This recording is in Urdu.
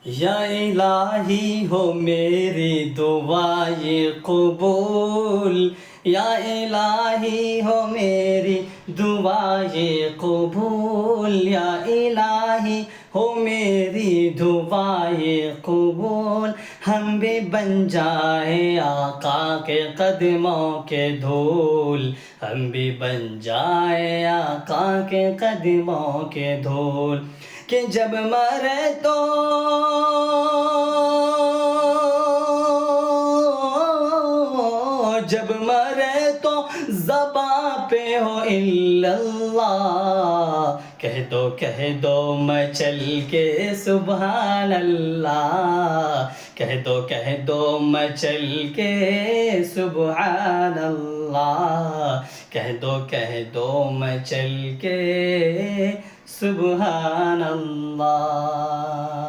یا الہی ہو میری دعائیں قبول، یا الہی ہو میری دعائیں قبول، یا الہی ہو میری دعائیں قبول، ہم بھی بن جائیں آقا کے قدموں کے دھول، ہم بھی بن جائیں آقا کے قدموں کے دھول، کہ جب مرے تو جب مرے تو زباں پہ ہو الا اللہ، کہہ دو مچل کے سبحان اللہ، کہہ دو مچل کے سبحان اللہ، کہہ دو مچل کے سبحان اللہ۔